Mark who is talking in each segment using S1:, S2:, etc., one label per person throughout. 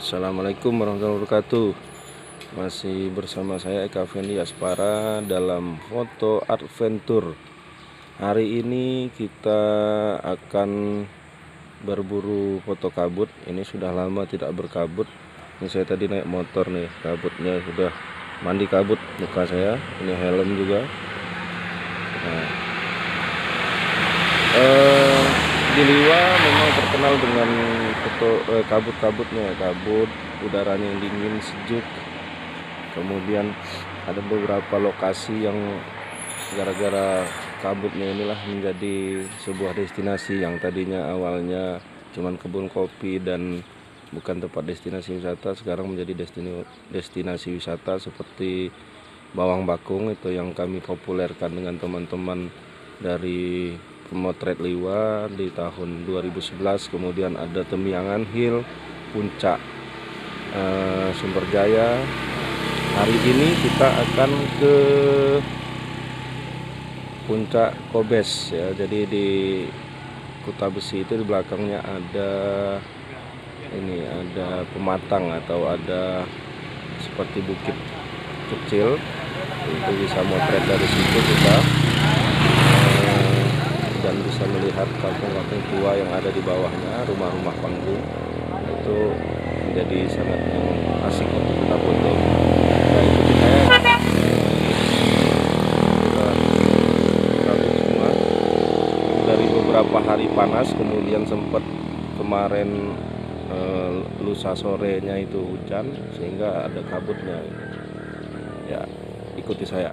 S1: Assalamualaikum warahmatullahi wabarakatuh. Masih bersama saya Eka Fendi Aspara dalam foto adventure. Hari ini kita akan berburu foto kabut. Ini sudah lama tidak berkabut. Ini saya tadi naik motor nih, kabutnya sudah mandi kabut muka saya. Ini helm juga. Nah, di Liwa memang terkenal dengan kabut-kabutnya, kabut udaranya yang dingin sejuk. Kemudian ada beberapa lokasi yang gara-gara kabutnya inilah menjadi sebuah destinasi yang tadinya awalnya cuman kebun kopi dan bukan tempat destinasi wisata, sekarang menjadi destinasi wisata seperti Bawang Bakung itu yang kami populerkan dengan teman-teman dari Pemotret Liwa di tahun 2011. Kemudian ada Temiangan Hill, Puncak Sumberjaya. Hari ini kita akan ke Puncak Kobes ya. Jadi di Kuta Besi itu di belakangnya ada pematang atau ada seperti bukit kecil. Itu bisa motret dari situ kita dan bisa melihat kampung-kampung tua yang ada di bawahnya, rumah-rumah panggung. Itu menjadi sangat asik untuk kita foto. Nah, ikuti saya. Kabut semua dari beberapa hari panas, kemudian sempat kemarin lusa sorenya itu hujan sehingga ada kabutnya ya. Ikuti saya.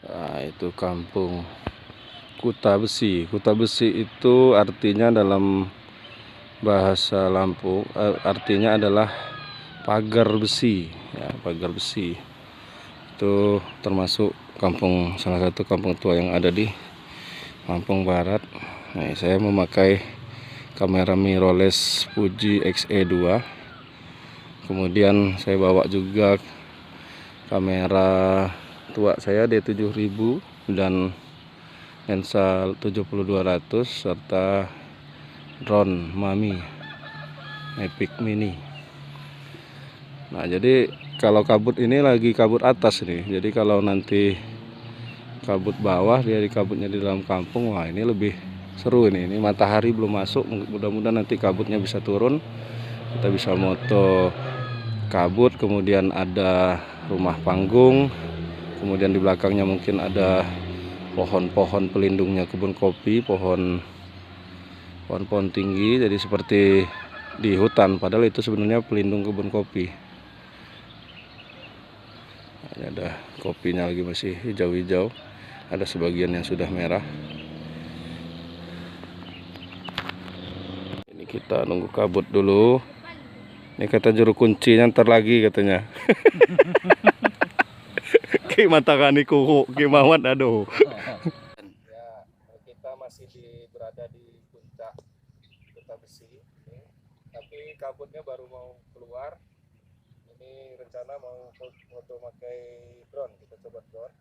S1: Nah, itu kampung Kuta Besi. Kuta Besi itu artinya dalam bahasa Lampung artinya adalah pagar besi ya, pagar besi. Itu termasuk salah satu kampung tua yang ada di Lampung Barat. Nah, saya memakai kamera mirrorless Fuji X-E2. Kemudian saya bawa juga kamera tua saya D7000 dan lensa 70-200 serta drone Mami Mavic Mini. Nah, jadi kalau kabut ini lagi kabut atas nih. Jadi kalau nanti kabut bawah, dia di kabutnya di dalam kampung, wah ini lebih seru ini. Ini matahari belum masuk, mudah-mudahan nanti kabutnya bisa turun. Kita bisa moto kabut, kemudian ada rumah panggung, kemudian di belakangnya mungkin ada pohon-pohon pelindungnya kebun kopi, pohon tinggi, jadi seperti di hutan, padahal itu sebenarnya pelindung kebun kopi. Nah, ini ada kopinya lagi masih hijau-hijau, ada sebagian yang sudah merah. Ini kita nunggu kabut dulu. Ini kata juru kuncinya ntar lagi katanya. Mata kani kuku Kimawan aduh. Ya, kita masih berada di puncak Kuta Besi ini, tapi kabutnya baru mau keluar. Ini rencana mau foto pakai drone, kita coba drone.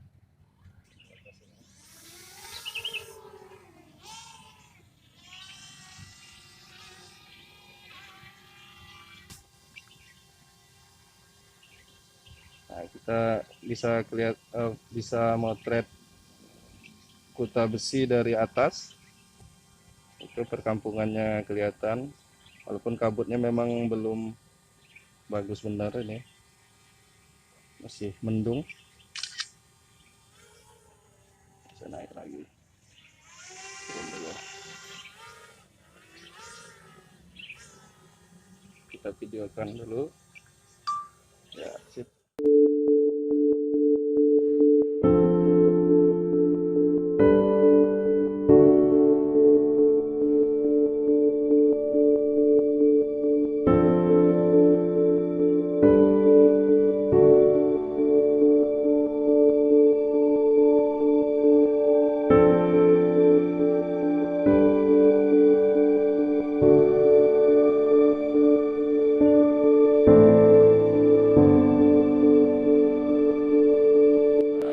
S1: Nah, kita bisa motret Kuta Besi dari atas. Itu perkampungannya kelihatan, walaupun kabutnya memang belum bagus benar, ini masih mendung. Bisa naik lagi. Kita videokan dulu ya. Sip.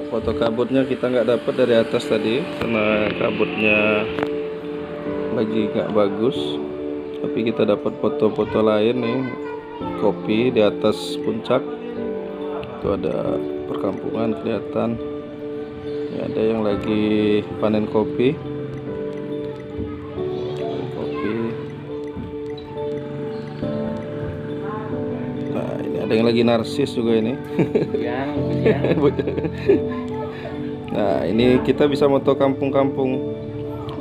S1: Foto kabutnya kita nggak dapat dari atas tadi karena kabutnya lagi nggak bagus, tapi kita dapat foto-foto lain nih kopi di atas puncak. Itu ada perkampungan kelihatan. Ini ada yang lagi panen kopi. Nah, ini ada yang lagi narsis juga ini. Nah, ini kita bisa moto kampung-kampung.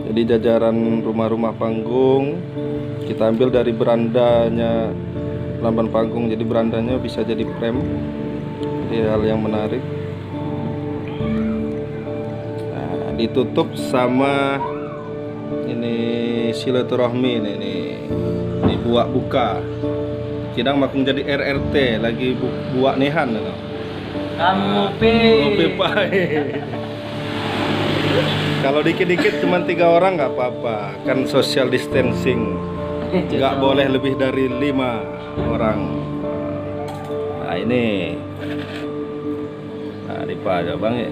S1: Jadi jajaran rumah-rumah panggung kita ambil dari berandanya lamban panggung. Jadi berandanya bisa jadi frame. Jadi hal yang menarik. Nah, ditutup sama ini silaturahmi ini buat buka. Kidang makung jadi RRT lagi buat nehan
S2: Kamu
S1: Kalau dikit-dikit cuma 3 orang nggak apa-apa, kan social distancing, nggak boleh lebih dari 5 orang. Nah ini, nah di Pak aja bang ya.